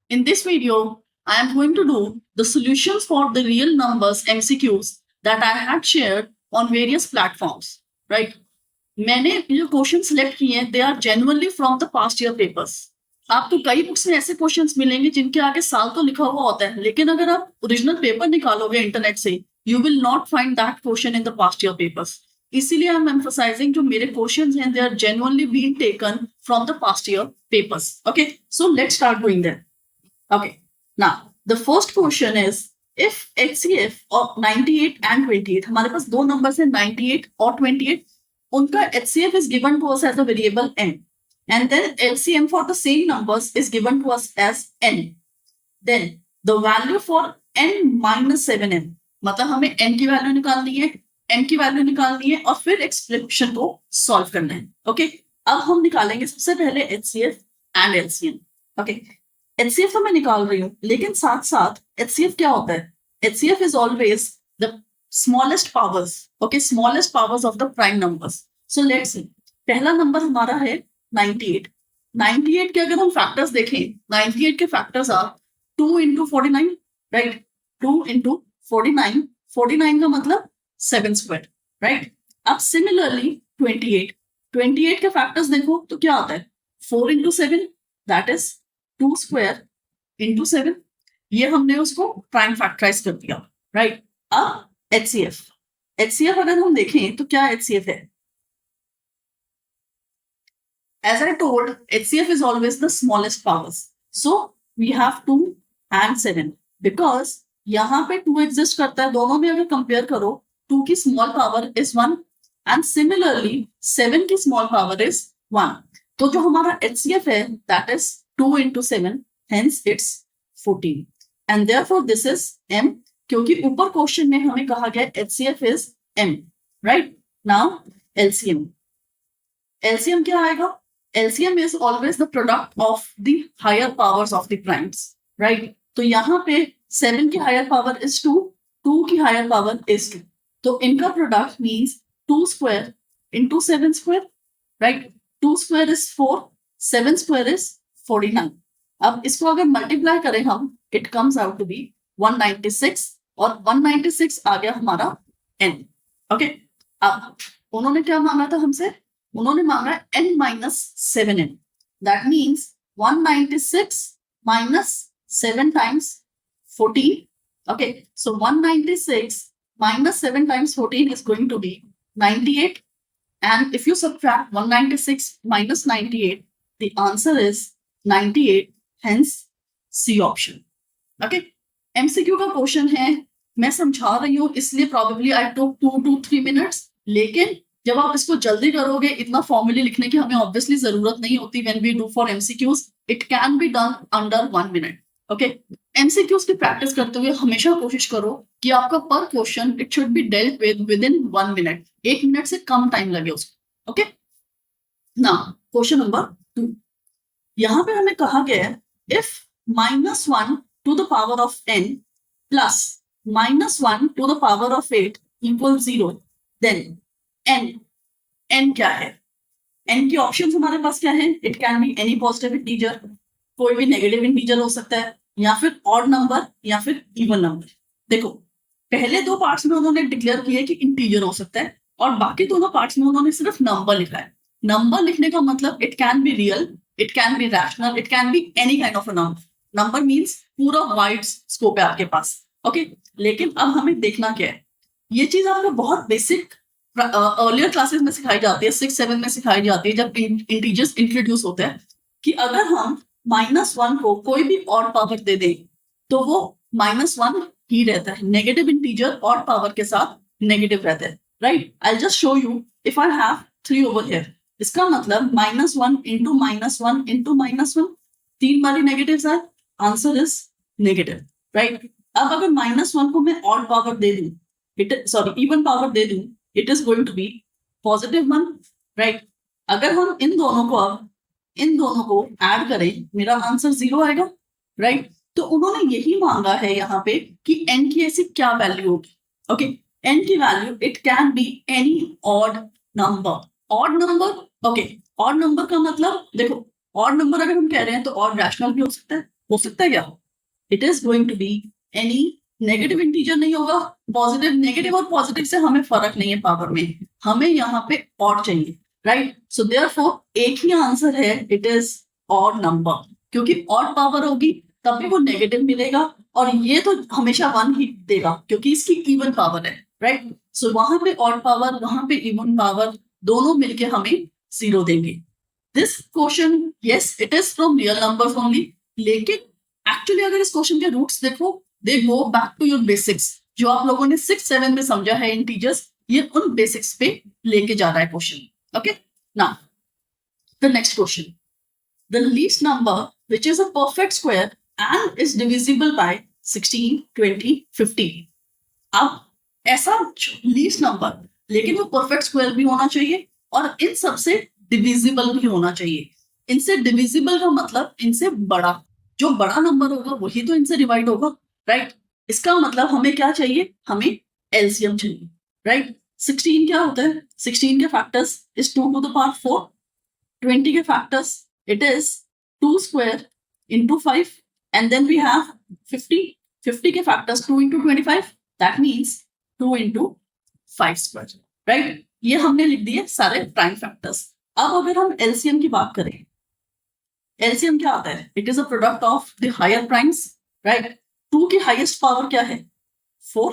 In this video, I am going to do the solutions for the real numbers MCQs that I had shared on various platforms, right? मैंने जो question select किए हैं they are genuinely from the past year papers. आपको कई books में ऐसे questions मिलेंगे जिनके आगे साल तो लिखा हुआ होता है, लेकिन अगर आप ओरिजिनल पेपर निकालोगे इंटरनेट से, you will not find that question in the past year papers. इसीलिए आई एम एम्फसाइजिंग जो मेरे क्वेश्चंस हैं they are genuinely being taken from the past year papers. Okay, so let's start doing that. Okay, now the first question is if HCF of 98 and 28, हमारे पास दो numbers हैं 98 और 28, उनका HCF is given to us as a variable n, and then LCM for the same numbers is given to us as n. Then the value for n minus 7n, मतलब हमें n की value निकालनी है, n की value निकालनी है और फिर एक्सप्रेशन को सॉल्व करना है. ओके, अब हम निकालेंगे सबसे पहले HCF and LCM. Okay, HCF तो मैं निकाल रही हूँ, लेकिन साथ साथ HCF क्या होता है? HCF is always the smallest powers, okay, smallest powers of the prime numbers. So let's see. पहला नंबर हमारा है 98. 98 के अगर हम फैक्टर्स देखें, 98 के factors are 2 into 49, right? 2 into 49, 49 का मतलब 7 स्क्वायर, राइट? अब सिमिलरली 28, 28 के फैक्टर्स देखो तो क्या आता है? 4 into 7, that is 2 square into 7. ये हमने उसको प्राइम फैक्टराइज कर दिया, राइट? अब HCF अगर हम देखें तो क्या HCF है? As I told, HCF is always the smallest powers. So we have 2 and 7 because यहाँ पे 2 एग्जिस्ट करता है. दोनों में अगर कंपेयर करो, 2 की small power is 1 and similarly 7 की स्मॉल पावर इज 1. तो जो हमारा HCF है that is 2 into 7, hence it's 14. And therefore this is M, क्योंकि ऊपर क्वेश्चन में हमें कहा गया HCF is M, right? Now LCM. LCM क्या आएगा? LCM is always the product of the higher powers of the primes, right? तो यहाँ पे 7 की higher power is 2, 2 की higher power is 2. तो इनका product means 2 square into 7 square, right? 2 square is 4, 7 square is 49. अब इसको अगर मल्टीप्लाई करें हम, it comes out to be 196 और 196 आ गया हमारा n. ओके, अब उन्होंने क्या मांगा था हमसे? उन्होंने मांगा n minus 7n. That means 196 minus 7 times 14. Okay, so 196 minus 7 times 14 is going to be 98. And if you subtract 196 minus 98, the answer is 98, hence C option. Okay, MCQ का क्वेश्चन है, मैं समझा रही हूँ इसलिए probably I took 2 to 3 minutes, लेकिन जब आप इसको जल्दी करोगे, इतना फॉर्मूले लिखने की हमें ऑब्वियसली जरूरत नहीं होती. when we do for MCQs, it can be done under 1 minute. Okay, MCQs की प्रैक्टिस करते हुए हमेशा कोशिश करो कि आपका पर question it should be dealt with within 1 minute. 1 minute से कम टाइम लगे उसको. Okay, now question number 2. यहाँ पे हमें कहा गया है if -1 to the power of n plus -1 to the power of 8 equals 0, then n क्या है? n की ऑप्शंस हमारे पास क्या है? It can be any positive integer, कोई भी नेगेटिव इंटीजर हो सकता है, या फिर ऑड नंबर या फिर इवन नंबर. देखो, पहले दो पार्ट्स में उन्होंने डिक्लेयर किया कि इंटीजर हो सकता है और बाकी दोनों पार्ट्स में उन्होंने सिर्फ नंबर लिखा है. नंबर लिखने का मतलब it can be real, it can be rational, it can be any kind of a number. Number means पूरा वाइड स्कोप है आपके पास. ओके, लेकिन अब हमें देखना क्या है. ये चीज आपको बहुत बेसिक अर्लियर क्लासेस में सिखाई जाती है, 6-7 में सिखाई जाती है जब इंटीजर्स इंट्रोड्यूस होते हैं, कि अगर हम -1 को कोई भी ऑड पावर दे दें तो वो -1 ही रहता है. नेगेटिव इंटीजर ऑड पावर के साथ नेगेटिव रहता है, right? I just show you. If I have 3 over here, इसका मतलब -1 into -1 into -1, 3 बारी नेगेटिव है, आंसर इज नेगेटिव, राइट? अब अगर -1 को मैं ऑड पावर दे दूं, इवन पावर दे दूं, it is going to be +1, right? अगर हम इन दोनों को ऐड करें, मेरा आंसर 0 आएगा, राइट? तो उन्होंने यही मांगा है यहाँ पे कि n की ऐसी क्या वैल्यू होगी. ओके, n की value it can be any odd number. Odd number, okay, odd number का मतलब देखो, ऑड नंबर अगर हम कह रहे हैं तो ऑड रैशनल भी हो सकता है, हो सकता है क्या? It is going to be any negative integer नहीं होगा. पॉजिटिव, नेगेटिव और पॉजिटिव से हमें फर्क नहीं है पावर में, हमें यहाँ पे ऑड चाहिए, राइट? सो देयरफॉर एक ही आंसर है, इट इज ऑड नंबर, क्योंकि ऑड पावर होगी तब भी वो नेगेटिव मिलेगा, और ये तो हमेशा 1 ही देगा क्योंकि इसकी इवन पावर है, राइट? सो वहां पे ऑड पावर, वहां पे इवन पावर, दोनों मिलके हमें 0 देंगे. This question, yes it is from real numbers only, लेकिन एक्चुअली अगर इस क्वेश्चन के रूट्स देखो, they go back to your basics. जो आप लोगों ने 6-7 में समझा है इंटीजर्स, ये उन बेसिक्स पे लेके जा रहा है question. Okay, now the next question. The least number which is a perfect square and is divisible by 16, 20, 50. अब ऐसा लीस्ट नंबर, लेकिन वो परफेक्ट स्क्वायर भी होना चाहिए और इन सबसे डिविजिबल भी होना चाहिए. इनसे डिविजिबल का मतलब इनसे बड़ा, जो बड़ा नंबर होगा वही तो इनसे डिवाइड होगा, राइट? इसका मतलब हमें क्या चाहिए? हमें एलसीएम चाहिए, राइट? 16 क्या होता है? 16 के factors is 2 to the power 4. 20 के factors it is 2 square into 5, and then we have 50. 50 के factors 2 into 25, that means 2 into 5 square, right? ये हमने लिख दिए सारे प्राइम फैक्टर्स. अब अगर हम एलसीएम की बात करें, एलसीएम क्या आता है? It is a product of the higher primes, right? 2 की हाईएस्ट पावर क्या है? 4,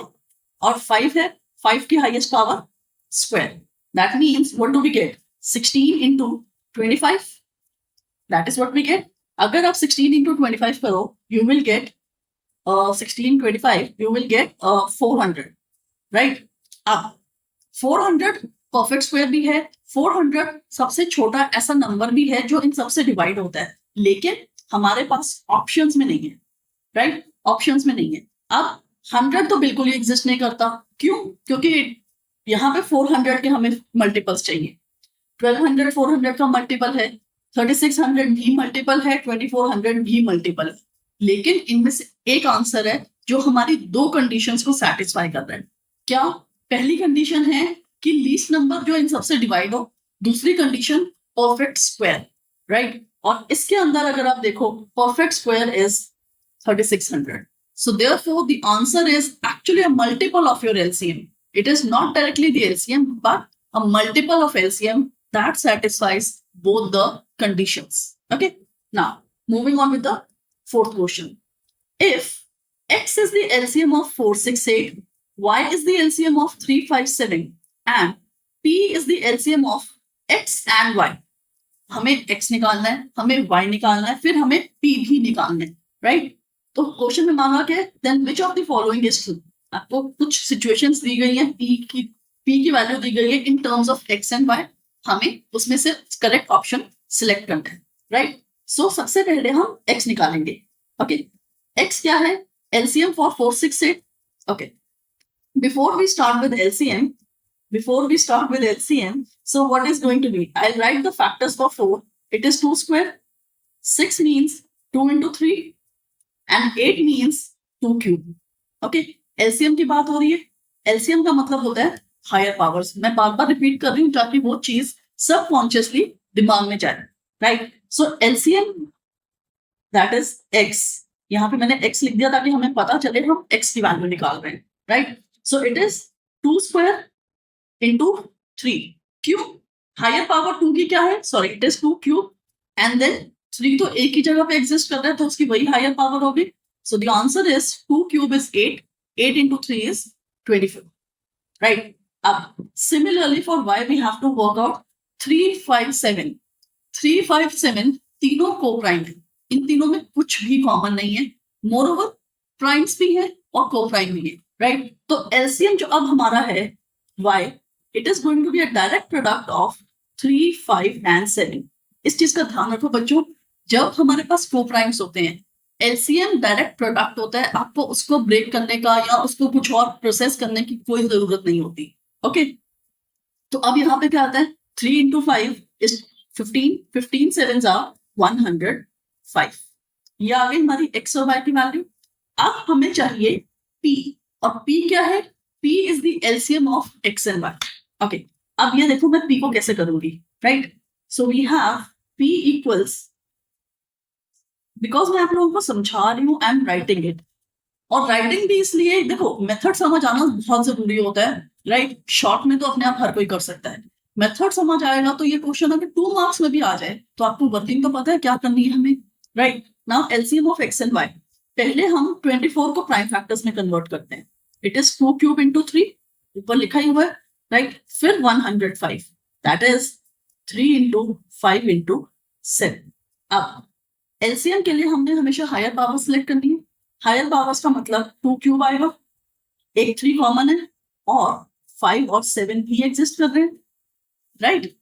और 5 है, 5 की highest power square. That means what do we get? 16 into 25. That is what we get. अगर आप 16 into 25 करो, you will get 16, 25, you will get 400, right? अब 400 परफेक्ट स्क्वायर भी है, 400 सबसे छोटा ऐसा नंबर भी है जो इन सबसे डिवाइड होता है, लेकिन हमारे पास ऑप्शंस में नहीं है, राइट? ऑप्शंस में नहीं है. अब 100 तो बिल्कुल ही एग्जिस्ट नहीं करता. क्यों? क्योंकि यहाँ पे 400 के हमें मल्टीपल्स चाहिए. 1200 400 का मल्टीपल है, 3600 भी मल्टीपल है, 2400 भी मल्टीपल है, लेकिन इनमें से एक आंसर है जो हमारी दो कंडीशंस को सेटिस्फाई कर रहा है. क्या? पहली कंडीशन है कि लीस्ट नंबर जो इन सबसे डिवाइड हो, दूसरी कंडीशन परफेक्ट स्क्वायर, राइट? और इसके अंदर अगर आप देखो, perfect square is 3600. So therefore the answer is actually a multiple of your LCM. It is not directly the LCM, but a multiple of LCM that satisfies both the conditions. Okay. Now, moving on with the fourth question. If X is the LCM of 468, Y is the LCM of 357, and P is the LCM of X and Y. हमें X निकालना है, हमें Y निकालना है, फिर हमें P भी निकालना है, right? तो क्वेश्चन में मांगा क्या है? Then which of the following is true. आपको कुछ सिचुएशंस दी गई है, P की वैल्यू दी गई है इन terms of X and Y. हमें उसमें से करेक्ट ऑप्शन सिलेक्ट करना है, राइट? सो सबसे पहले हम X निकालेंगे. ओके, X क्या है? LCM for 468. Okay, before we start with LCM, so what is going to be? I'll write the factors for 4. It is 2 square. 6 means 2 into 3. And 8 means 2 cube. Okay, LCM की बात हो रही है. LCM का मतलब होता है हायर पावर्स. मैं बार बार रिपीट कर रही हूँ ताकि वो चीज सबकॉन्शियसली दिमाग में जाए, right? So LCM that is X. यहाँ पे मैंने X लिख दिया ताकि हमें पता चले हम X की वैल्यू निकाल रहे हैं, right? So it is 2 square into 3 cube. Higher power 2 की क्या है? Sorry, it is 2 cube, and then 3 तो एक ही जगह पे एग्जिस्ट कर रहा है तो उसकी वही हायर पावर होगी. So the answer is 2 cube is 8. 8 into 3 is 24, right? अब similarly for y we have to work out 357. 357 तीनों को प्राइम है. इन तीनों में कुछ भी कॉमन नहीं है. मोर ओवर प्राइम्स भी है और को प्राइम भी है, राइट? तो एलसीएम जो अब हमारा है y, it is going to be a direct product of 3, 5 and 7. इस चीज का ध्यान रखो बच्चों, जब हमारे पास को प्राइम्स होते हैं, एलसीएम डायरेक्ट प्रोडक्ट होता है. आपको उसको ब्रेक करने का या उसको कुछ और प्रोसेस करने की कोई जरूरत नहीं होती. ओके, तो अब यहाँ पे क्या आता है? 3 into 5 is 15. 15 sevens are 105. ये आ गई हमारी एक्स और वाई की वैल्यू. अब हमें चाहिए P, और P क्या है? P is the LCM of X and Y. Okay, अब ये देखो मैं P को कैसे करूंगी, right? So we have P equals, because मैं आप लोगों को समझा रही हूँ, आई एम राइटिंग इट। और राइटिंग भी इसलिए, देखो मेथड समझ आना बहुत जरूरी होता है, राइट। शॉर्ट में तो अपने आप हर कोई कर सकता है, मेथड समझ आएगा तो ये क्वेश्चन अगर 2 मार्क्स में भी आ जाए तो आपको वर्किंग तो पता है क्या करनी है हमें, right. Now LCM of X and Y, पहले हम 24 को प्राइम फैक्टर्स में कन्वर्ट करते हैं। इट इज 2 क्यूब इंटू 3, ऊपर लिखा ही हुआ है, राइट। फिर 105, दैट इज 3 इंटू 5 इंटू 7। अब एलसीएम के लिए हमने हमेशा हायर पावर सिलेक्ट करनी है। हायर पावर्स का मतलब 2 क्यूब आएगा, एक 3 कॉमन है, और 5 और 7 भी एग्जिस्ट कर रहे हैं, राइट।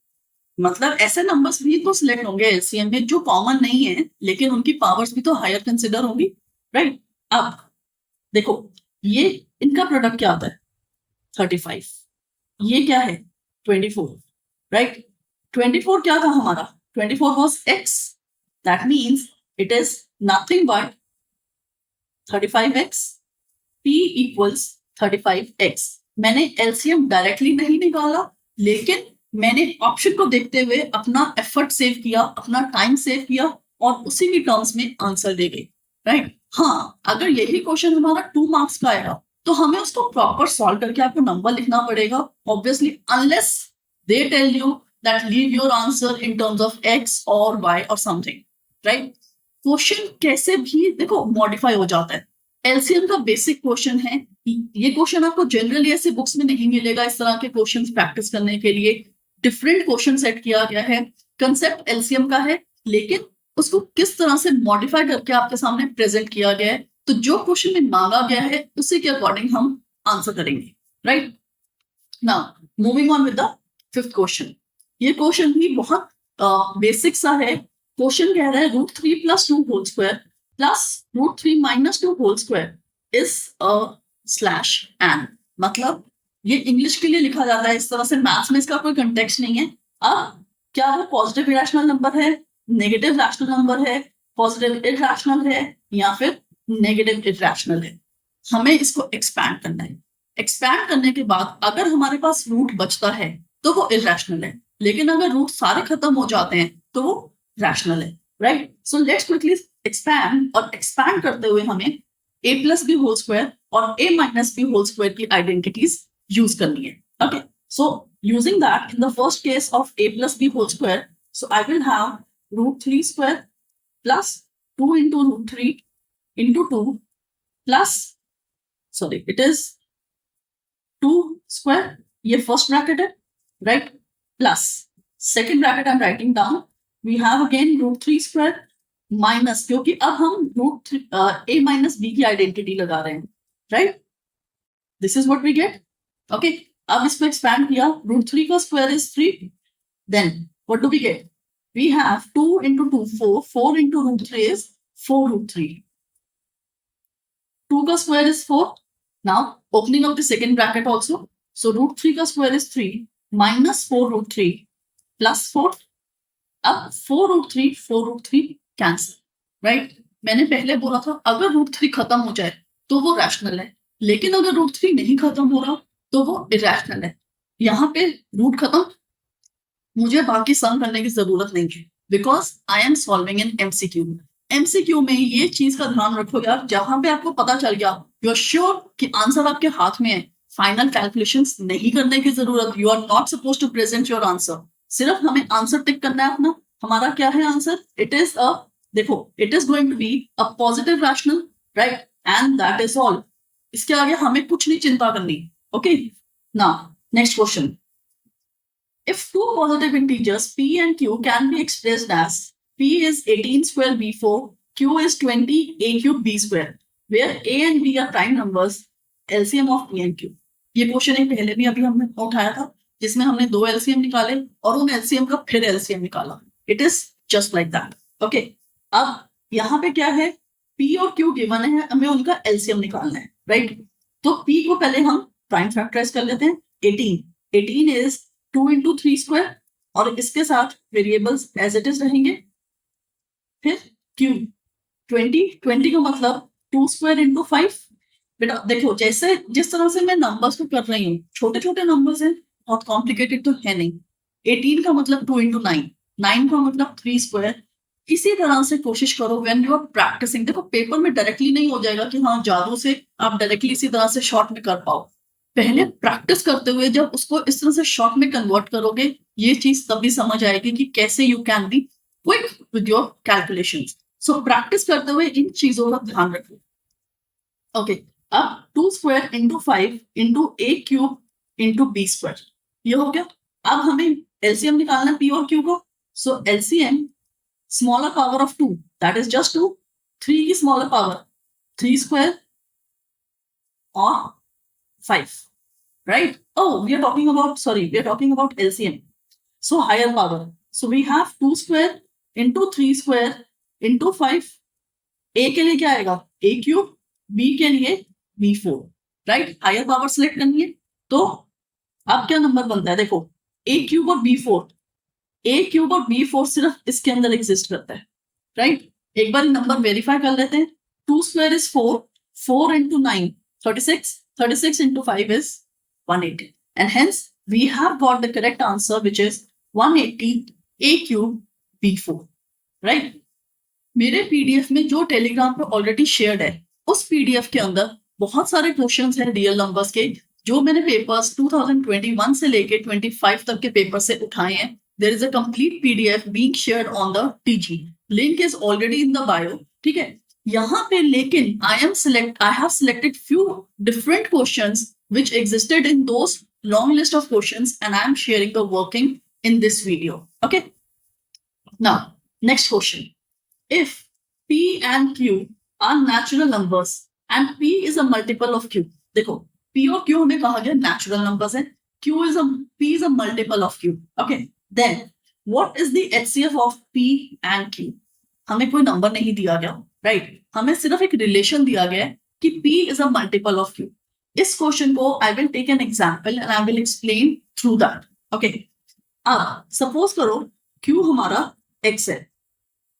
मतलब ऐसे नंबर्स भी तो सिलेक्ट होंगे एलसीएम में जो कॉमन नहीं है, लेकिन उनकी पावर्स भी तो हायर कंसिडर होगी, राइट। अब देखो ये इनका प्रोडक्ट क्या आता है 35, ये क्या है 24, राइट। 24 क्या था हमारा, 24 was x, that means it is nothing but 35x, p equals 35x। मैंने एलसीएम डायरेक्टली नहीं निकाला, लेकिन मैंने ऑप्शन को देखते हुए अपना एफर्ट सेव किया, अपना टाइम सेव किया, और उसी की टर्म्स में आंसर दे गई, राइट। हाँ, अगर यही क्वेश्चन हमारा 2 मार्क्स का आएगा तो हमें उसको प्रॉपर सॉल्व करके आपको नंबर लिखना पड़ेगा, obviously, unless they tell you that leave your answer in terms of X or Y or something, right. Question कैसे भी देखो मॉडिफाई हो जाता है। एलसीएम का बेसिक क्वेश्चन है, ये क्वेश्चन आपको जनरली ऐसे बुक्स में नहीं मिलेगा, इस तरह के क्वेश्चंस प्रैक्टिस करने के लिए डिफरेंट क्वेश्चन सेट किया गया है, कंसेप्ट एलसीएम का है, लेकिन उसको किस तरह से मॉडिफाई करके आपके सामने प्रेजेंट किया गया है, तो जो क्वेश्चन में मांगा गया है उसी के अकॉर्डिंग हम आंसर करेंगे, right. Now moving on with the 5th question. ये क्वेश्चन भी बहुत बेसिक सा है। क्वेश्चन कह रहा है √3 + 2 whole square plus √3 - 2 whole square is /n। मतलब ये इंग्लिश के लिए लिखा जाता है इस तरह से, मैथ्स में इसका कोई कंटेक्स्ट नहीं है। अब क्या वो पॉजिटिव इरेशनल नंबर है, नेगेटिव रैशनल नंबर है, पॉजिटिव इरैशनल है, या फिर नेगेटिव इरैशनल है, हमें इसको एक्सपैंड करना है। एक्सपैंड करने के बाद अगर हमारे पास रूट बचता है तो वो इरैशनल है, लेकिन अगर रूट सारे खत्म हो जाते हैं तो वो रैशनल है, right. So let's quickly expand, और एक्सपैंड करते हुए हमें a + b होल स्क्वायर और a - b होल स्क्वायर की आइडेंटिटीज यूज करनी है, okay. So using that, in the first case of a + b whole square, so I will have √3 square plus 2 into √3 into 2 plus, sorry, it is 2 square, ये first bracket है, right, plus second bracket I'm writing down, we have again √3 square minus, क्योंकि अब हम a - b की identity लगा रहे हैं, right, this is what we get, okay। अब इसको एक्सपैंड किया, √3 का square is 3, then what do we get, we have 2 into 2 4, 4 into √3 is 4√3, 2 का square is 4, now opening of the second bracket also, so √3 का square is 3 minus 4√3 plus 4, अब 4√3 4√3 cancel, right. मैंने पहले बोला था अगर √3 खत्म हो जाए तो वो रैशनल है, लेकिन अगर √3 नहीं खत्म हो रहा तो वो इरैशनल है। यहाँ पे रूट खत्म, मुझे बाकी सम करने की जरूरत नहीं है, because I am solving in MCQ. MCQ में ये चीज का ध्यान रखो यार, जहां पे आपको पता चल गया, यू आर श्योर कि आंसर आपके हाथ में है, फाइनल कैलकुलेशंस नहीं करने की जरूरत, you are not suppose to present your answer, सिर्फ हमें आंसर टिक करना है अपना। हमारा क्या है आंसर, इट इज अ, देखो it is going to be a positive rational, right, and that is all. इसके आगे हमें कुछ नहीं चिंता करनी, okay. Now next question, if two positive integers p and q can be expressed as p is 18 square b4, q is 20 a cube b square, where a and b are prime numbers, LCM of p and q। ये question एक पहले भी अभी हमने उठाया था, जिसमें हमने 2 LCM निकाले और उन LCM का फिर LCM निकाला। It is just like that, okay. अब यहाँ पे क्या है, p और q गिवन है, हमें उनका LCM निकालना है, राइट। तो p को पहले हम प्राइम फैक्टराइज कर लेते हैं, 18 इज 2 into 3 स्क्वायर, और इसके साथ वेरिएबल्स एज इट इज रहेंगे। फिर q 20 का मतलब 2 स्क्वायर इंटू 5। बेटा देखो, जैसे जिस तरह से मैं नंबर्स को कर रही हूँ, छोटे छोटे नंबर्स हैं, बहुत कॉम्प्लिकेटेड तो है नहीं। 18 का मतलब 2 into 9, 9 का मतलब 3 स्क्वायर, इसी तरह से कोशिश करो व्हेन यू आर प्रैक्टिसिंग। देखो पेपर में डायरेक्टली नहीं हो जाएगा कि हाँ जादू से आप डायरेक्टली इसी तरह से शॉर्ट में कर पाओ। पहले प्रैक्टिस करते हुए जब उसको इस तरह से शॉर्ट में कन्वर्ट करोगे, ये चीज तभी समझ आएगी कि कैसे you can be quick with your calculations. So practice करते हुए इन चीजों का ध्यान रखो। ओके, अब 2 स्क्वायर इंटू 5 इंटू ए क्यूब इंटू बी स्क्वायर, ये हो गया। अब हमें एलसीएम निकालना है पी और क्यू को। सो LCM smaller power of 2, that is just 2, 3 की smaller power 3 square or 5, right? Oh, we are talking about LCM. So higher power. So we have 2 square into 3 square into 5. A के लिए क्या आएगा? A cube, B के लिए B4, right? Higher power select करनी है। तो अब क्या नंबर बनता है? देखो A cube और B4, A क्यूब और B4 सिर्फ इसके अंदर एग्जिस्ट करता है, राइट? एक बार नंबर वेरीफाई कर लेते हैं। 2 square is 4, 4 into 9 36, 36 into 5 is 180, and hence we have got the correct answer which is 180 A cube B4, right? मेरे पीडीएफ में जो टेलीग्राम पे ऑलरेडी शेयर्ड है, उस पीडीएफ के अंदर बहुत सारे क्वेश्चंस हैं रियल नंबर्स के, जो मैंने पेपर्स 2021 से लेके 25 तक के पेपर से उठाए हैं। There is a complete PDF being shared on the TG. Link is already in the bio. ठीक है, यहाँ पे लेकिन I have selected few different questions which existed in those long list of questions, and I am sharing the working in this video. Okay. Now, next question. If P and Q are natural numbers and P is a multiple of Q. देखो P और Q हमें कहा गया natural numbers है, P is a multiple of Q. Okay. Then what is the HCF of P and Q? हमें कोई number नहीं दिया गया, राइट? हमें सिर्फ एक रिलेशन दिया गया है कि P is a multiple of Q. इस क्वेश्चन को I will take an example and I will explain through that. Okay. अब सपोज करो Q हमारा X है,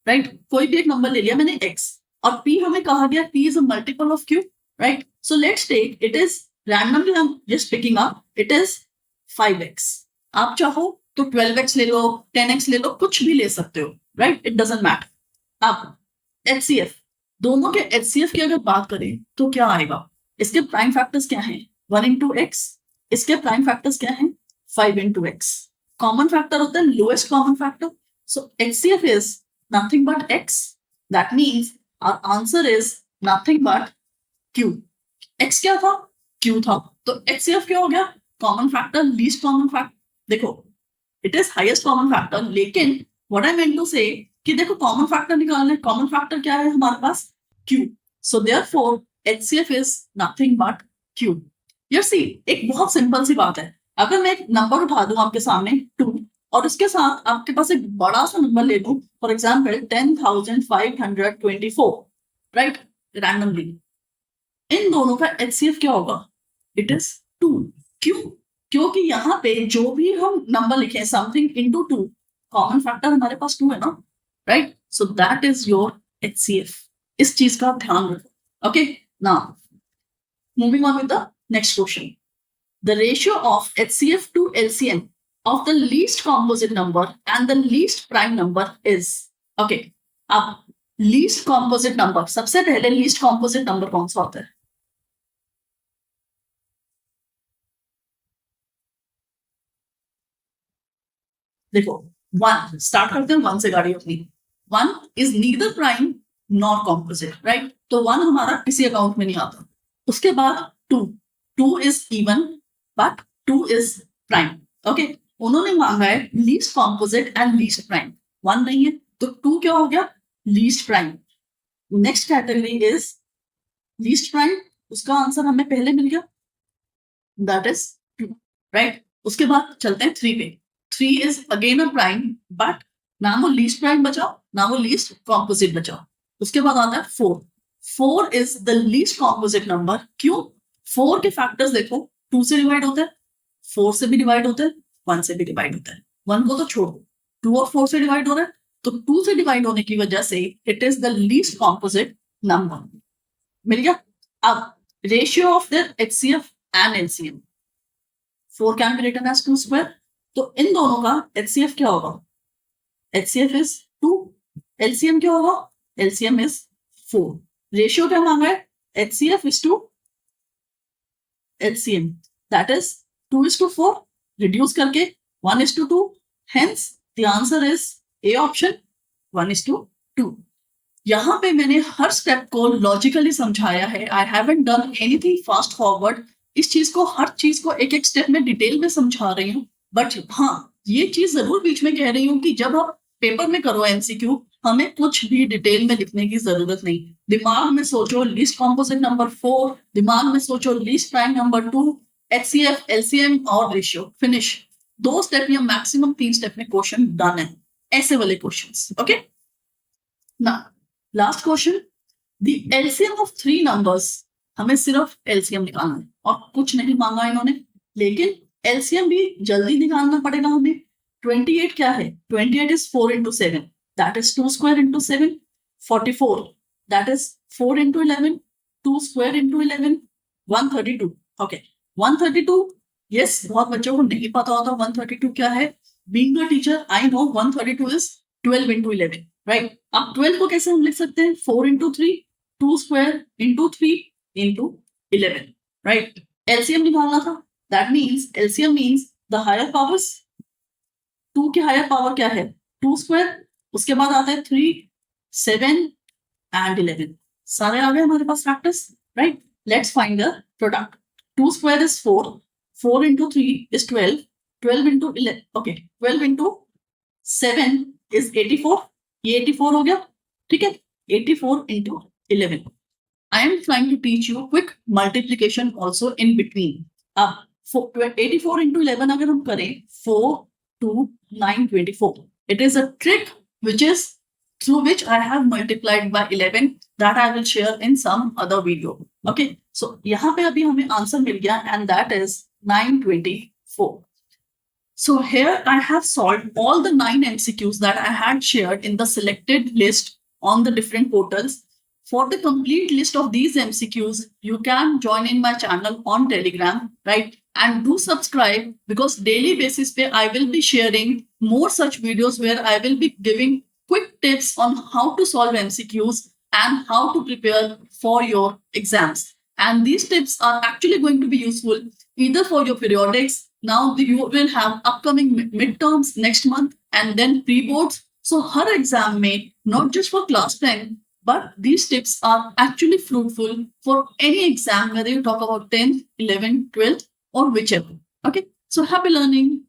राइट? कोई भी एक नंबर ले लिया मैंने X, और P हमें कहा गया P is a multiple of Q, right? So let's take it is randomly I'm just picking up, it is 5x. आप चाहो तो 12x ले लो, 10x ले लो, कुछ भी ले सकते हो, राइट? It doesn't matter. अब एचसीएफ, दोनों के एचसीएफ की अगर बात करें तो क्या आएगा? इसके प्राइम फैक्टर्स क्या हैं? 1 into x। इसके प्राइम फैक्टर्स क्या हैं? 5 into x। कॉमन फैक्टर होता है lowest common factor. So HCF is nothing but x। That means our answer is nothing but q। x क्या था? q था। तो एचसीएफ क्या हो गया? Common factor, least common factor. देखो it is highest common factor, लेकिन what I meant to say कि देखो कॉमन फैक्टर निकालना है, कॉमन फैक्टर क्या है हमारे पास? Q। So therefore HCF is nothing but Q। यार सी, एक बहुत सिंपल सी बात है। अगर मैं एक नंबर उठा दूं आपके सामने 2, और उसके साथ आपके पास एक बड़ा सा नंबर ले लूं, फॉर एग्जाम्पल 10,524, राइट? रैंडमली, इन दोनों का HCF क्या होगा? It is 2। क्यों? क्योंकि यहाँ पे जो भी हम नंबर लिखे समथिंग इनटू 2, कॉमन फैक्टर हमारे पास 2 है ना, right? So that is your HCF। इस चीज का ध्यान रखो। Okay, now moving on with the next question. The ratio of HCF to LCM of the least composite number and the least prime number is, okay, अब least composite number, सबसे पहले least composite number कौन सा होता है? देखो 1 start करते हैं, 1 से गाड़ी अपनी। 1 is neither prime nor composite, right? तो 1 हमारा किसी अकाउंट में नहीं आता। उसके बाद 2 is even but 2 is prime. Okay, उन्होंने मांगा है least composite and least prime. 1 नहीं है तो 2 क्या हो गया? Least prime. Next category is least prime, उसका आंसर हमें पहले मिल गया, दैट इज 2, राइट? उसके बाद चलते हैं 3 पे। 3 is again a prime, but ना वो लीस्ट प्राइम बचा ना वो लीस्ट कॉम्पोजिट बचा। उसके बाद आता है 4। 4 is the least composite number। क्यों? 4 के फैक्टर्स देखो, 2 से डिवाइड होते हैं, 4 से भी डिवाइड होते हैं, 1 से भी डिवाइड होता है। 1 को तो छोड़ो, 2 और 4 से डिवाइड हो रहा है, तो 2 से डिवाइड होने की वजह से it is the least composite number. मिल गया? अब ratio of their HCF and LCM, 4 can be written as 2 square. तो इन दोनों का HCF क्या होगा? HCF is 2, LCM क्या होगा? LCM is 4. रेशियो क्या मांगा है? HCF is to LCM, that is 2:4, reduce करके 1:2. Hence the answer is A option, 1:2. यहाँ पे मैंने हर स्टेप को लॉजिकली समझाया है. I haven't done anything fast forward. इस चीज को, हर चीज को एक एक स्टेप में डिटेल में समझा रही हूँ. बट हाँ, ये चीज जरूर बीच में कह रही हूँ कि जब आप पेपर में करो एमसीक्यू, हमें कुछ भी डिटेल में लिखने की जरूरत नहीं. दिमाग में सोचो लीस्ट कॉम्पोजिट नंबर 4, दिमाग में सोचो least prime number 2, HCF, LCM और रेशियो, फिनिश. 2 स्टेप या मैक्सिमम 3 स्टेप में क्वेश्चन डन है. ऐसे वाले क्वेश्चन. ओके, ना last question, the LCM of 3 numbers. हमें सिर्फ LCM निकालना है और कुछ नहीं मांगा इन्होंने, लेकिन LCM भी जल्दी निकालना पड़ेगा हमें. 28 क्या है? 28 is 4 into 7, that is 2 square into 7. 44, that is 4 into 11, 2 square into 11. 132. Okay, 132. Yes, बहुत बच्चों को नहीं पता होता 132 क्या है. Being a teacher, I know 132 is 12 into 11. Right. अब 12 को कैसे हम लिख सकते हैं? 4 into 3, 2 square into 3 into 11. Right. LCM निकालना था. That means LCM means the higher powers. 2 की हायर पावर क्या है? 2 स्क्वायर. उसके बाद आता है 3, 7 एंड 11. सारे आ गए हमारे पास factors. Right. Let's find the product. 2 square is 4, 4 into 3 is 12, 12 into 11. Okay, 12 into 7 is 84. ये 84 हो गया. ठीक है. 84 into 11. I am trying to teach you quick multiplication also in between. अब 84 into 11 अगर हम करें, 4, 2, 9, 24. It is a trick which is through which I have multiplied by 11 that I will share in some other video. Okay. So यहाँ पे अभी हमें answer मिल गया and that is 924. So here I have solved all the 9 MCQs that I had shared in the selected list on the different portals. For the complete list of these MCQs, you can join in my channel on Telegram, right? And do subscribe, because daily basis pe I will be sharing more such videos where I will be giving quick tips on how to solve MCQs and how to prepare for your exams. And these tips are actually going to be useful either for your periodics. Now you will have upcoming midterms next month and then pre-boards. So her exam may, not just for class 10, but these tips are actually fruitful for any exam, whether you talk about 10th, 11th, 12th or whichever. Okay. So happy learning.